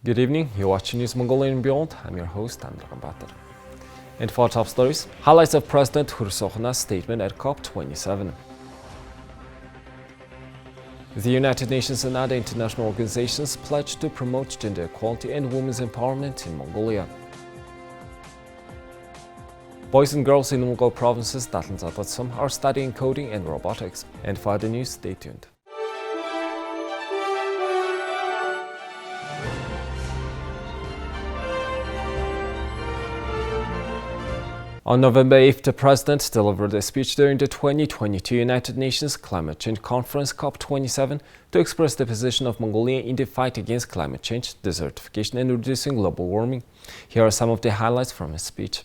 Good evening, you're watching News Mongolian Beyond. I'm your host, Dalanzadgad. And for top stories, highlights of President Khurelsukhn's statement at COP27. The United Nations and other international organizations pledge to promote gender equality and women's empowerment in Mongolia. Boys and girls in Mongol provinces Dalanzadgad are studying coding and robotics. And for other news, stay tuned. On November 8th, the President delivered a speech during the 2022 United Nations Climate Change Conference COP27 to express the position of Mongolia in the fight against climate change, desertification and reducing global warming. Here are some of the highlights from his speech.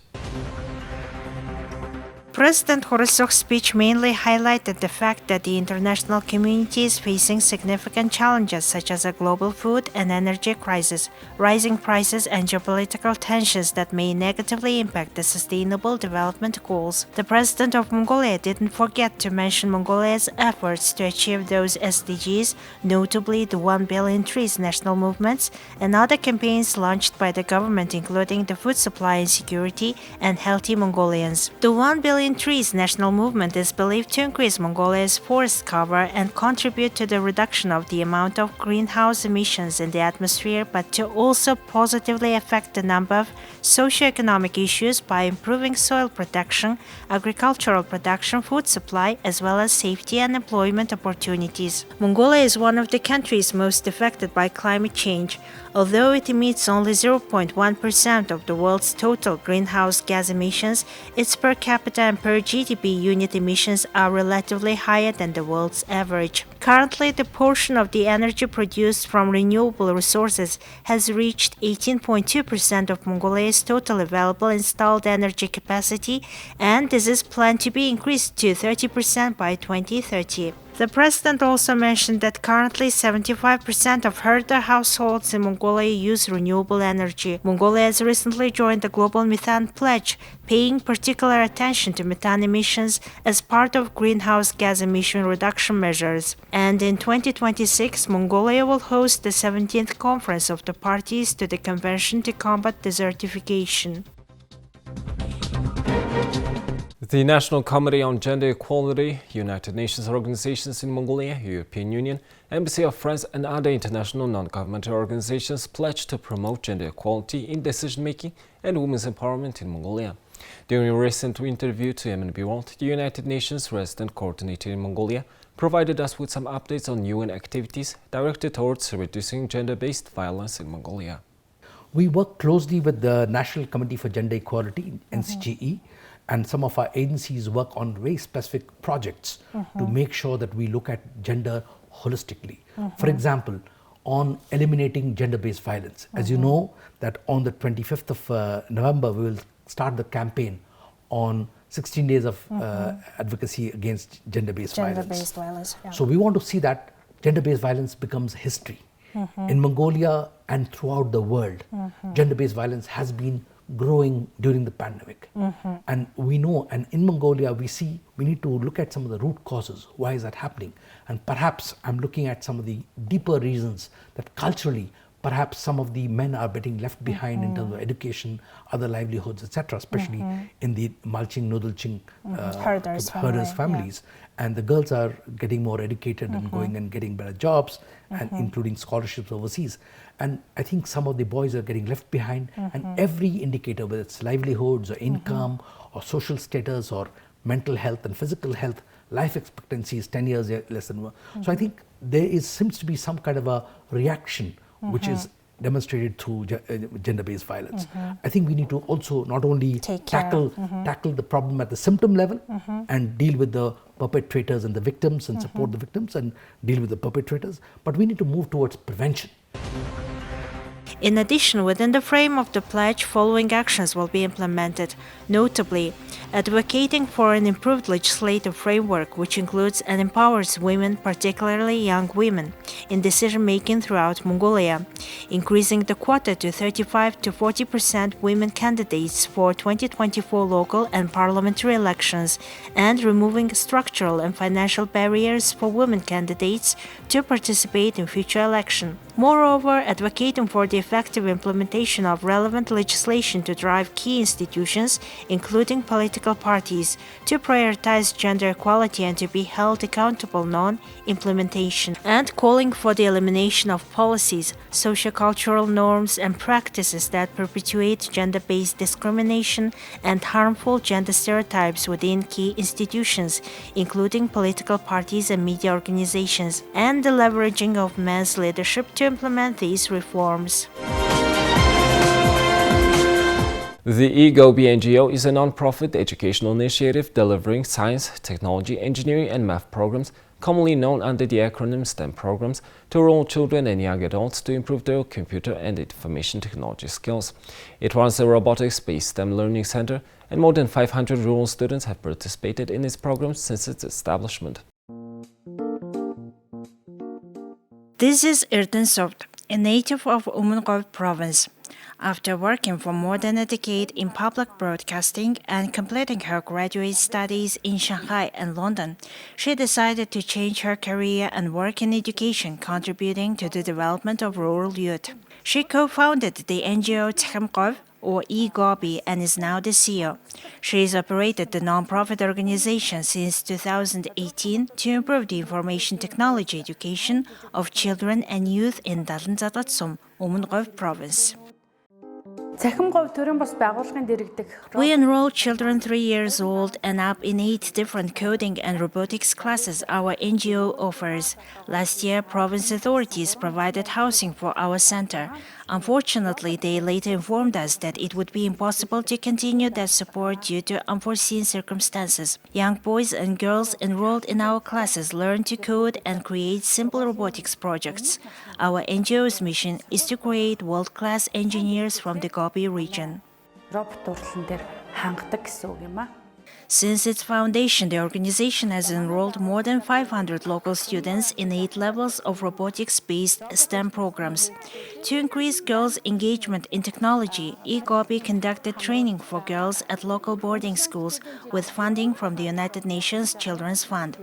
President Khurelsukh's speech mainly highlighted the fact that the international community is facing significant challenges such as a global food and energy crisis, rising prices and geopolitical tensions that may negatively impact the sustainable development goals. The President of Mongolia didn't forget to mention Mongolia's efforts to achieve those SDGs, notably the 1 billion trees national movements and other campaigns launched by the government, including the food supply insecurity and healthy Mongolians. The 1 billion trees national movement is believed to increase Mongolia's forest cover and contribute to the reduction of the amount of greenhouse emissions in the atmosphere, but to also positively affect the number of socioeconomic issues by improving soil protection, agricultural production, food supply, as well as safety and employment opportunities. Mongolia is one of the countries most affected by climate change. Although it emits only 0.1% of the world's total greenhouse gas emissions, its per capita and per GDP unit emissions are relatively higher than the world's average. Currently, the portion of the energy produced from renewable resources has reached 18.2% of Mongolia's total available installed energy capacity, and this is planned to be increased to 30% by 2030. The President also mentioned that currently 75% of herder households in Mongolia use renewable energy. Mongolia has recently joined the Global Methane Pledge, paying particular attention to methane emissions as part of greenhouse gas emission reduction measures. And in 2026, Mongolia will host the 17th Conference of the Parties to the Convention to Combat Desertification. The National Committee on Gender Equality, United Nations organizations in Mongolia, European Union, Embassy of France and other international non-governmental organizations pledged to promote gender equality in decision-making and women's empowerment in Mongolia. During a recent interview to MNB World, the United Nations resident coordinator in Mongolia provided us with some updates on UN activities directed towards reducing gender-based violence in Mongolia. We work closely with the National Committee for Gender Equality, NCGE, and some of our agencies work on very specific projects to make sure that we look at gender holistically. For example, on eliminating gender-based violence. As you know, that on the 25th of November, we will start the campaign on 16 days of advocacy against gender-based violence. Yeah. So we want to see that gender-based violence becomes history. In Mongolia and throughout the world, gender-based violence has been growing during the pandemic. And we know, and in Mongolia, we need to look at some of the root causes. Why is that happening? And perhaps I'm looking at some of the deeper reasons that culturally, perhaps some of the men are getting left behind in terms of education, other livelihoods, etc., especially in the Malching, Nodulching herders families. Yeah. And the girls are getting more educated and going and getting better jobs, and including scholarships overseas. And I think some of the boys are getting left behind, and every indicator, whether it's livelihoods or income or social status or mental health and physical health, life expectancy is 10 years less than one. So I think there seems to be some kind of a reaction which is demonstrated through gender-based violence. I think we need to also not only tackle the problem at the symptom level and deal with the perpetrators and the victims and support the victims and deal with the perpetrators, but we need to move towards prevention. In addition, within the frame of the pledge, following actions will be implemented, notably advocating for an improved legislative framework which includes and empowers women, particularly young women, in decision-making throughout Mongolia, increasing the quota to 35 to 40% women candidates for 2024 local and parliamentary elections, and removing structural and financial barriers for women candidates to participate in future elections. Moreover, advocating for the effective implementation of relevant legislation to drive key institutions, including political parties, to prioritize gender equality and to be held accountable non-implementation, and calling for the elimination of policies, sociocultural norms, and practices that perpetuate gender-based discrimination and harmful gender stereotypes within key institutions, including political parties and media organizations, and the leveraging of men's leadership to implement these reforms. The eGobi NGO is a non-profit educational initiative delivering science, technology, engineering, and math programs, commonly known under the acronym STEM programs, to rural children and young adults to improve their computer and information technology skills. It runs a robotics-based STEM learning center, and more than 500 rural students have participated in its programs since its establishment. This is Khurelsukh, a native of Umnugovi province. After working for more than a decade in public broadcasting and completing her graduate studies in Shanghai and London, she decided to change her career and work in education, contributing to the development of rural youth. She co-founded the NGO Khurelsukh, or eGobi, and is now the CEO. She has operated the non-profit organization since 2018 to improve the information technology education of children and youth in Dalanzadgad, soum, Umnugovi province. We enroll children 3 years old and up in 8 different coding and robotics classes our NGO offers. Last year, province authorities provided housing for our center. Unfortunately, they later informed us that it would be impossible to continue that support due to unforeseen circumstances. Young boys and girls enrolled in our classes learn to code and create simple robotics projects. Our NGO's mission is to create world-class engineers from the Gobi region. Since its foundation, the organization has enrolled more than 500 local students in 8 levels of robotics-based STEM programs. To increase girls' engagement in technology, eGobi conducted training for girls at local boarding schools with funding from the United Nations Children's Fund.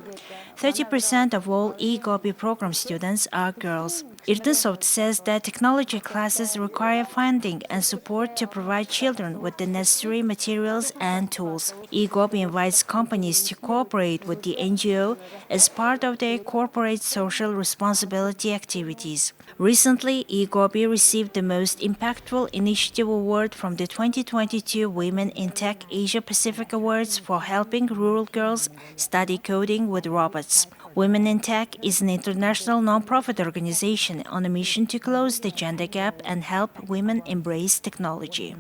30% of all eGobi program students are girls. Khurelsukh says that technology classes require funding and support to provide children with the necessary materials and tools. eGobi invites companies to cooperate with the NGO as part of their corporate social responsibility activities. Recently, eGobi received the Most Impactful Initiative Award from the 2022 Women in Tech Asia Pacific Awards for helping rural girls study coding with robots. Women in Tech is an international non-profit organization on a mission to close the gender gap and help women embrace technology.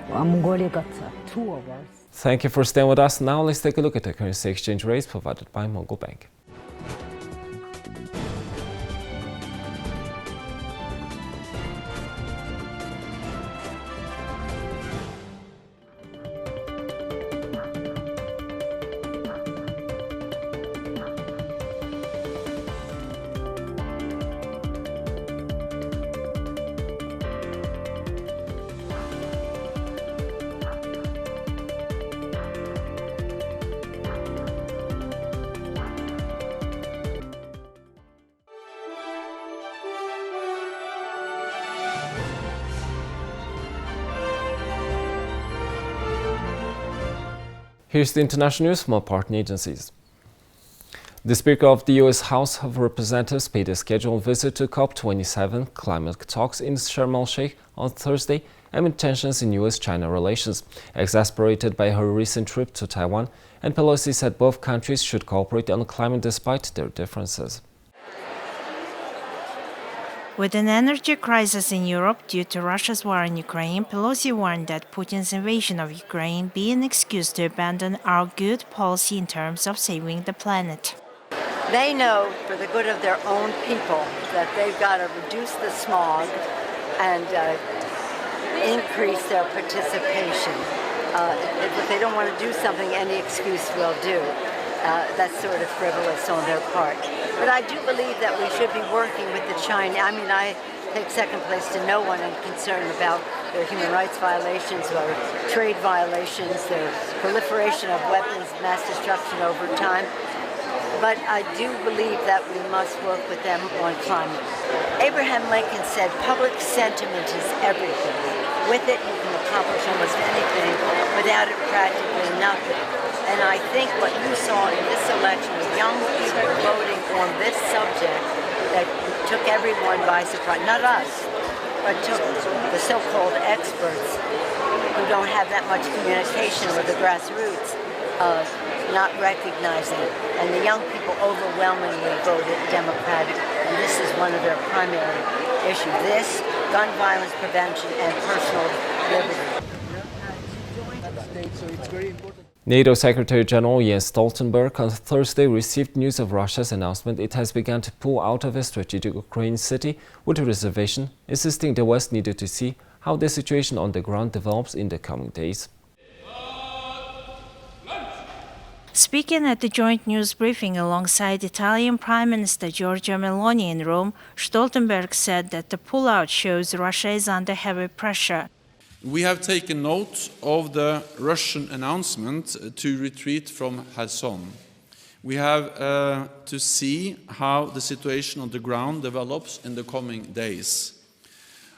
Mongolia got 2 awards. Thank you for staying with us. Now let's take a look at the currency exchange rates provided by Mongol Bank. Here's the international news from our partner agencies. The Speaker of the U.S. House of Representatives paid a scheduled visit to COP27 climate talks in Sharm el-Sheikh on Thursday amid tensions in U.S.-China relations. Exasperated by her recent trip to Taiwan, and Pelosi said both countries should cooperate on climate despite their differences. With an energy crisis in Europe due to Russia's war in Ukraine, Pelosi warned that Putin's invasion of Ukraine be an excuse to abandon our good policy in terms of saving the planet. They know, for the good of their own people, that they've got to reduce the smog and increase their participation. If they don't want to do something, any excuse will do. That's sort of frivolous on their part. But I do believe that we should be working with the Chinese. I mean, I take second place to no one in concern about their human rights violations or trade violations, their proliferation of weapons, mass destruction over time. but I do believe that we must work with them on climate. Abraham Lincoln said public sentiment is everything. With it, you can accomplish almost anything. Without it, practically nothing. And I think what you saw in this election was young people voting on this subject that took everyone by surprise. Not us, but took the so-called experts who don't have that much communication with the grassroots, not recognizing it. And the young people overwhelmingly voted Democratic, and this is one of their primary issues. This, gun violence prevention, and personal liberty. NATO Secretary-General Jens Stoltenberg on Thursday received news of Russia's announcement it has begun to pull out of a strategic Ukrainian city with a reservation, insisting the West needed to see how the situation on the ground develops in the coming days. Speaking at the joint news briefing alongside Italian Prime Minister Giorgia Meloni in Rome, Stoltenberg said that the pullout shows Russia is under heavy pressure. We have taken note of the Russian announcement to retreat from Kherson. We have to see how the situation on the ground develops in the coming days.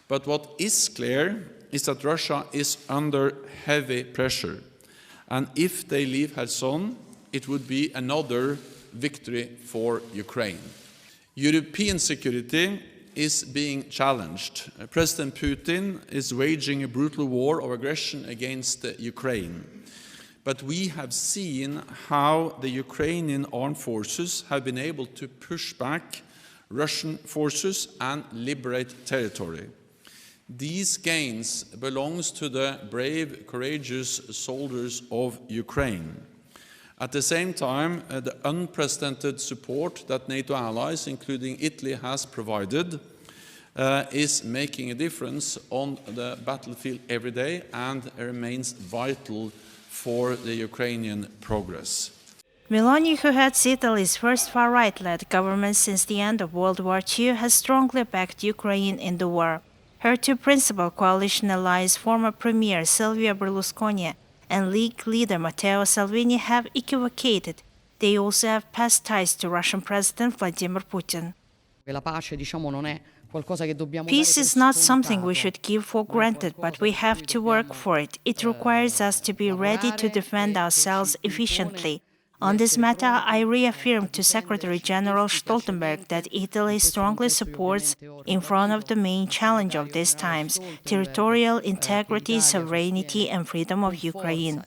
But what is clear is that Russia is under heavy pressure. And if they leave Kherson, it would be another victory for Ukraine. European security is being challenged. President Putin is waging a brutal war of aggression against Ukraine. But we have seen how the Ukrainian armed forces have been able to push back Russian forces and liberate territory. These gains belong to the brave, courageous soldiers of Ukraine. At the same time, the unprecedented support that NATO allies, including Italy, has provided is making a difference on the battlefield every day and remains vital for the Ukrainian progress. Meloni, who heads Italy's first far-right-led government since the end of World War II, has strongly backed Ukraine in the war. Her two principal coalition allies, former Premier Silvio Berlusconi and League leader Matteo Salvini, have equivocated. They also have past ties to Russian President Vladimir Putin. Peace is not something we should give for granted, but we have to work for it. It requires us to be ready to defend ourselves efficiently. On this matter, I reaffirm to Secretary-General Stoltenberg that Italy strongly supports, in front of the main challenge of these times, territorial integrity, sovereignty and freedom of Ukraine.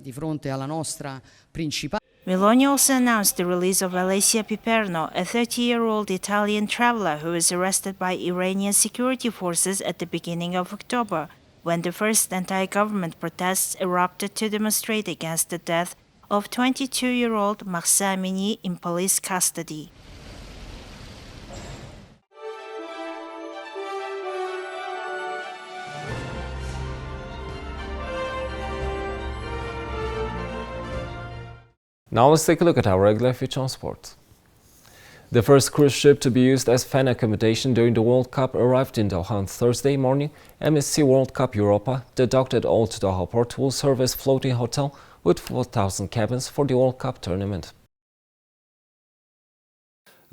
Meloni also announced the release of Alessia Piperno, a 30-year-old Italian traveler who was arrested by Iranian security forces at the beginning of October, when the first anti-government protests erupted to demonstrate against the death of 22-year-old Mahsa Amini in police custody. Now let's take a look at our regular feature on sports. The first cruise ship to be used as fan accommodation during the World Cup arrived in Doha on Thursday morning. MSC World Cup Europa, the docked at Old Doha Port, will serve as floating hotel with 4,000 cabins for the World Cup tournament.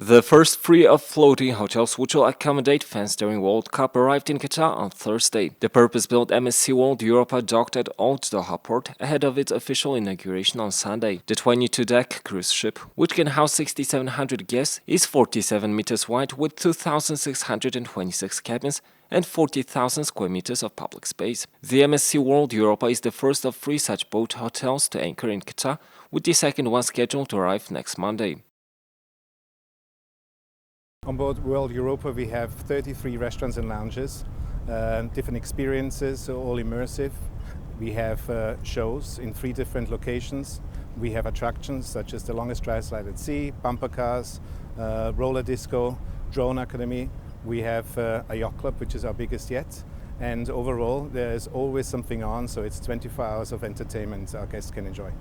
The first three of floating hotels which will accommodate fans during World Cup arrived in Qatar on Thursday. The purpose-built MSC World Europa docked at Old Doha Port ahead of its official inauguration on Sunday. The 22-deck cruise ship, which can house 6,700 guests, is 47 meters wide with 2,626 cabins and 40,000 square meters of public space. The MSC World Europa is the first of three such boat hotels to anchor in Qatar, with the second one scheduled to arrive next Monday. On board World Europa we have 33 restaurants and lounges, different experiences, all immersive. We have shows in 3 different locations. We have attractions such as the longest dry slide at sea, bumper cars, roller disco, drone academy. We have a yacht club, which is our biggest yet. And overall there is always something on, so it's 24 hours of entertainment our guests can enjoy.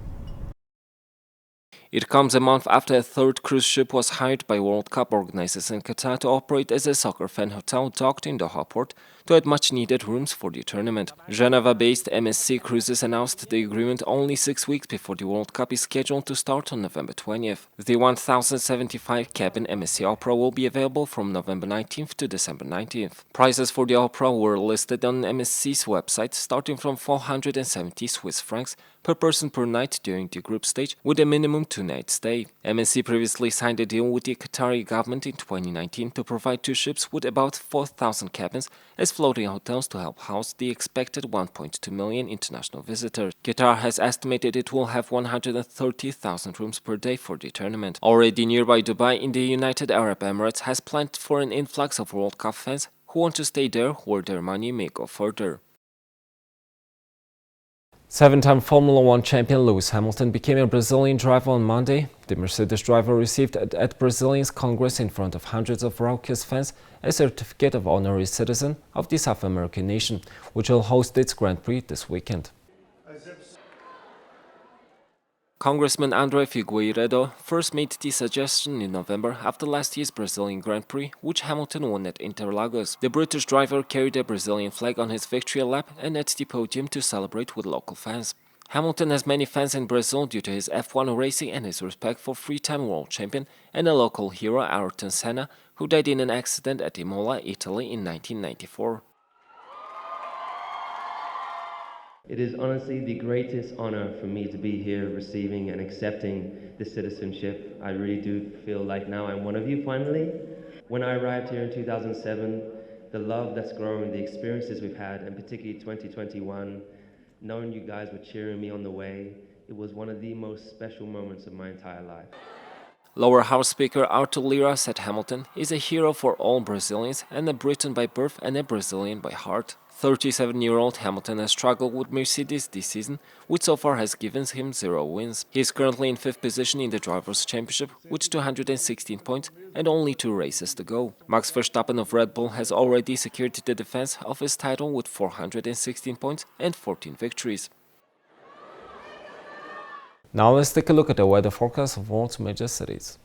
It comes a month after a third cruise ship was hired by World Cup organizers in Qatar to operate as a soccer fan hotel docked in Doha Port to add much-needed rooms for the tournament. Geneva-based MSC Cruises announced the agreement only 6 weeks before the World Cup is scheduled to start on November 20th. The 1,075-cabin MSC Opera will be available from November 19th to December 19th. Prices for the Opera were listed on MSC's website, starting from 470 Swiss francs per person per night during the group stage, with a minimum 2-night stay. MSC previously signed a deal with the Qatari government in 2019 to provide 2 ships with about 4,000 cabins as floating hotels to help house the expected 1.2 million international visitors. Qatar has estimated it will have 130,000 rooms per day for the tournament. Already nearby Dubai in the United Arab Emirates has planned for an influx of World Cup fans who want to stay there where their money may go further. 7-time Formula One champion Lewis Hamilton became a Brazilian driver on Monday. The Mercedes driver received at Brazilian's Congress in front of hundreds of raucous fans a certificate of honorary citizen of the South American nation, which will host its Grand Prix this weekend. Congressman André Figueiredo first made the suggestion in November after last year's Brazilian Grand Prix, which Hamilton won at Interlagos. The British driver carried a Brazilian flag on his victory lap and at the podium to celebrate with local fans. Hamilton has many fans in Brazil due to his F1 racing and his respect for 3-time world champion and a local hero Ayrton Senna, who died in an accident at Imola, Italy in 1994. It is honestly the greatest honor for me to be here receiving and accepting this citizenship. I really do feel like now I'm one of you finally. When I arrived here in 2007, the love that's grown, the experiences we've had, and particularly 2021, knowing you guys were cheering me on the way, it was one of the most special moments of my entire life. Lower House Speaker Arthur Lira said Hamilton is a hero for all Brazilians and a Briton by birth and a Brazilian by heart. 37-year-old Hamilton has struggled with Mercedes this season, which so far has given him 0 wins. He is currently in 5th position in the Drivers' Championship with 216 points and only 2 races to go. Max Verstappen of Red Bull has already secured the defense of his title with 416 points and 14 victories. Now let's take a look at the weather forecast of world's major cities.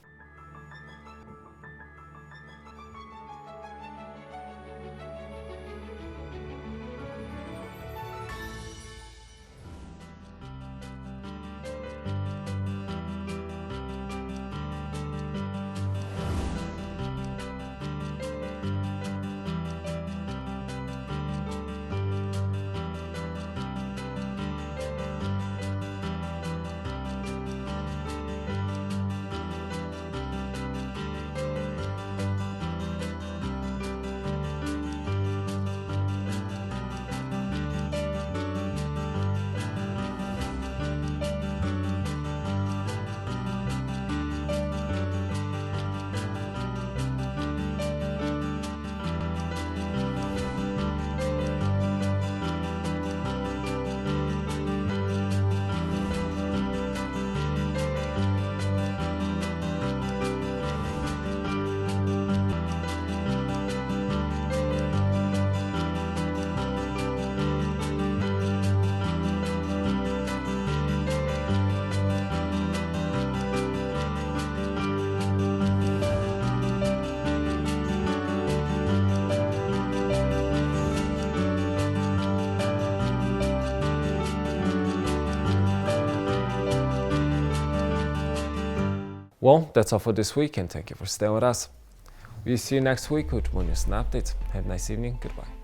Well, that's all for this week, and thank you for staying with us. We'll see you next week with more news and updates. Have a nice evening. Goodbye.